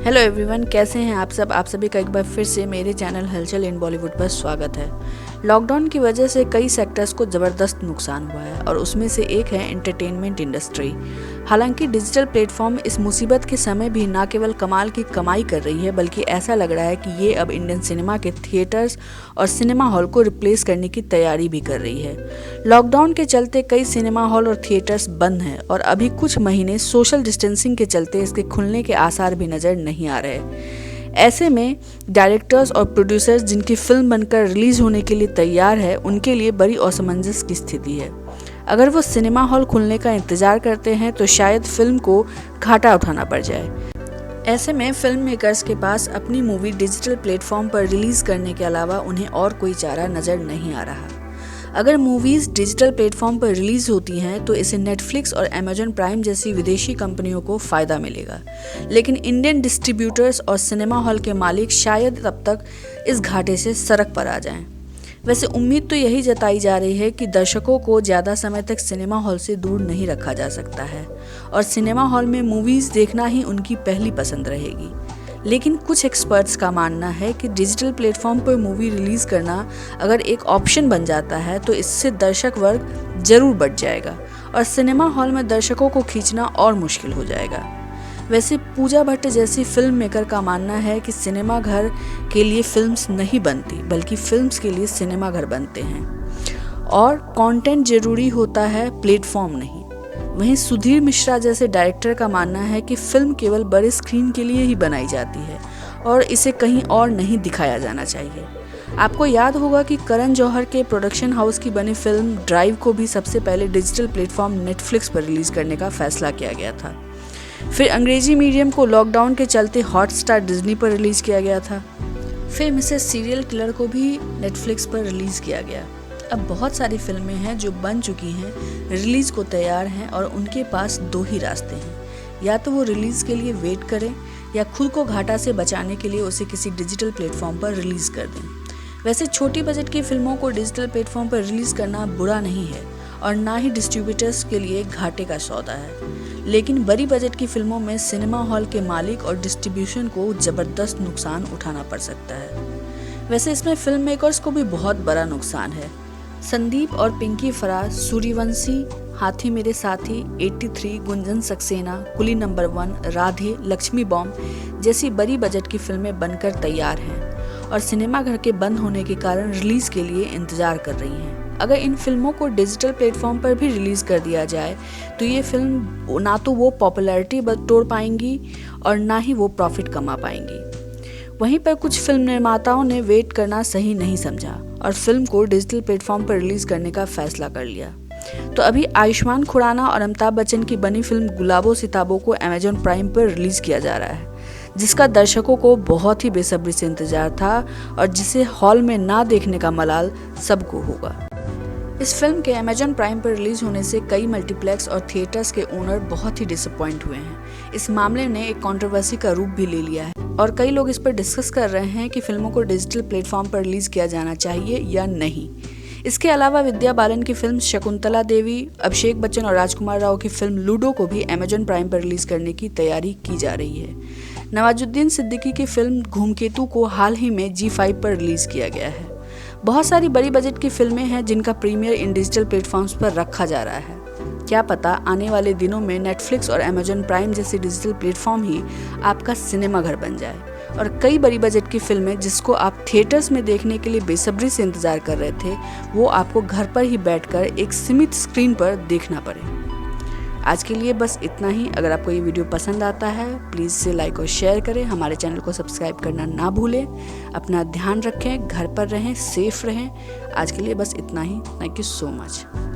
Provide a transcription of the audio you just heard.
Hello everyone, कैसे हैं आप सब। आप सभी का एक बार फिर से मेरे चैनल हलचल इन बॉलीवुड पर स्वागत है। लॉकडाउन की वजह से कई सेक्टर्स को ज़बरदस्त नुकसान हुआ है और उसमें से एक है एंटरटेनमेंट इंडस्ट्री। हालांकि डिजिटल प्लेटफॉर्म इस मुसीबत के समय भी न केवल कमाल की कमाई कर रही है, बल्कि ऐसा लग रहा है कि ये अब इंडियन सिनेमा के थिएटर्स और सिनेमा हॉल को रिप्लेस करने की तैयारी भी कर रही है। लॉकडाउन के चलते कई सिनेमा हॉल और थिएटर्स बंद हैं और अभी कुछ महीने सोशल डिस्टेंसिंग के चलते इसके खुलने के आसार भी नज़र नहीं आ रहे। ऐसे में डायरेक्टर्स और प्रोड्यूसर्स जिनकी फिल्म बनकर रिलीज होने के लिए तैयार है, उनके लिए बड़ी असमंजस की स्थिति है। अगर वो सिनेमा हॉल खुलने का इंतजार करते हैं तो शायद फिल्म को घाटा उठाना पड़ जाए। ऐसे में फिल्म मेकर्स के पास अपनी मूवी डिजिटल प्लेटफॉर्म पर रिलीज करने के अलावा उन्हें और कोई चारा नजर नहीं आ रहा। अगर मूवीज़ डिजिटल प्लेटफॉर्म पर रिलीज़ होती हैं तो इससे नेटफ्लिक्स और अमेजन प्राइम जैसी विदेशी कंपनियों को फ़ायदा मिलेगा, लेकिन इंडियन डिस्ट्रीब्यूटर्स और सिनेमा हॉल के मालिक शायद तब तक इस घाटे से सड़क पर आ जाएं। वैसे उम्मीद तो यही जताई जा रही है कि दर्शकों को ज़्यादा समय तक सिनेमा हॉल से दूर नहीं रखा जा सकता है और सिनेमा हॉल में मूवीज़ देखना ही उनकी पहली पसंद रहेगी। लेकिन कुछ एक्सपर्ट्स का मानना है कि डिजिटल प्लेटफॉर्म पर मूवी रिलीज़ करना अगर एक ऑप्शन बन जाता है तो इससे दर्शक वर्ग जरूर बढ़ जाएगा और सिनेमा हॉल में दर्शकों को खींचना और मुश्किल हो जाएगा। वैसे पूजा भट्ट जैसी फिल्म मेकर का मानना है कि सिनेमा घर के लिए फिल्म्स नहीं बनती, बल्कि फिल्म्स के लिए सिनेमा घर बनते हैं और कंटेंट जरूरी होता है, प्लेटफॉर्म नहीं। वहीं सुधीर मिश्रा जैसे डायरेक्टर का मानना है कि फिल्म केवल बड़े स्क्रीन के लिए ही बनाई जाती है और इसे कहीं और नहीं दिखाया जाना चाहिए। आपको याद होगा कि करण जौहर के प्रोडक्शन हाउस की बनी फिल्म ड्राइव को भी सबसे पहले डिजिटल प्लेटफॉर्म नेटफ्लिक्स पर रिलीज करने का फैसला किया गया था। फिर अंग्रेजी मीडियम को लॉकडाउन के चलते हॉटस्टार डिज्नी पर रिलीज किया गया था। फिर मिसेस सीरियल किलर को भी नेटफ्लिक्स पर रिलीज किया गया। अब बहुत सारी फिल्में हैं जो बन चुकी हैं, रिलीज़ को तैयार हैं और उनके पास दो ही रास्ते हैं, या तो वो रिलीज़ के लिए वेट करें या खुद को घाटा से बचाने के लिए उसे किसी डिजिटल प्लेटफॉर्म पर रिलीज़ कर दें। वैसे छोटी बजट की फिल्मों को डिजिटल प्लेटफॉर्म पर रिलीज़ करना बुरा नहीं है और ना ही डिस्ट्रीब्यूटर्स के लिए घाटे का सौदा है, लेकिन बड़ी बजट की फिल्मों में सिनेमा हॉल के मालिक और डिस्ट्रीब्यूशन को ज़बरदस्त नुकसान उठाना पड़ सकता है। वैसे इसमें फिल्म मेकर्स को भी बहुत बड़ा नुकसान है। संदीप और पिंकी फराज, सूर्यवंशी, हाथी मेरे साथी, 83, गुंजन सक्सेना, कुली नंबर 1, राधे, लक्ष्मी बॉम्ब जैसी बड़ी बजट की फिल्में बनकर तैयार हैं और सिनेमा घर के बंद होने के कारण रिलीज के लिए इंतजार कर रही हैं। अगर इन फिल्मों को डिजिटल प्लेटफॉर्म पर भी रिलीज कर दिया जाए तो ये फिल्म ना तो वो पॉपुलैरिटी बटोर पाएंगी और ना ही वो प्रॉफिट कमा पाएंगी। वहीं पर कुछ फिल्म निर्माताओं ने वेट करना सही नहीं समझा और फिल्म को डिजिटल प्लेटफॉर्म पर रिलीज करने का फैसला कर लिया। तो अभी आयुष्मान खुराना और अमिताभ बच्चन की बनी फिल्म गुलाबो सिताबो को अमेजन प्राइम पर रिलीज किया जा रहा है, जिसका दर्शकों को बहुत ही बेसब्री से इंतजार था और जिसे हॉल में ना देखने का मलाल सबको होगा। इस फिल्म के अमेजन प्राइम पर रिलीज होने से कई मल्टीप्लेक्स और थिएटर्स के ओनर बहुत ही डिसअपॉइंट हुए हैं। इस मामले ने एक कंट्रोवर्सी का रूप भी ले लिया है और कई लोग इस पर डिस्कस कर रहे हैं कि फिल्मों को डिजिटल प्लेटफॉर्म पर रिलीज किया जाना चाहिए या नहीं। इसके अलावा विद्या बालन की फिल्म शकुंतला देवी, अभिषेक बच्चन और राजकुमार राव की फिल्म लूडो को भी अमेजन प्राइम पर रिलीज करने की तैयारी की जा रही है। नवाजुद्दीन सिद्दीकी की फिल्म धूमकेतु को हाल ही में G5 पर रिलीज किया गया है। बहुत सारी बड़ी बजट की फिल्में हैं जिनका प्रीमियर इन डिजिटल प्लेटफॉर्म्स पर रखा जा रहा है। क्या पता आने वाले दिनों में नेटफ्लिक्स और अमेजन प्राइम जैसी डिजिटल प्लेटफॉर्म ही आपका सिनेमा घर बन जाए और कई बड़ी बजट की फिल्में जिसको आप थिएटर्स में देखने के लिए बेसब्री से इंतजार कर रहे थे, वो आपको घर पर ही बैठकर एक सीमित स्क्रीन पर देखना पड़े। आज के लिए बस इतना ही। अगर आपको ये वीडियो पसंद आता है प्लीज़ इसे लाइक और शेयर करें। हमारे चैनल को सब्सक्राइब करना ना भूलें। अपना ध्यान रखें, घर पर रहें, सेफ रहें। आज के लिए बस इतना ही। Thank you so much.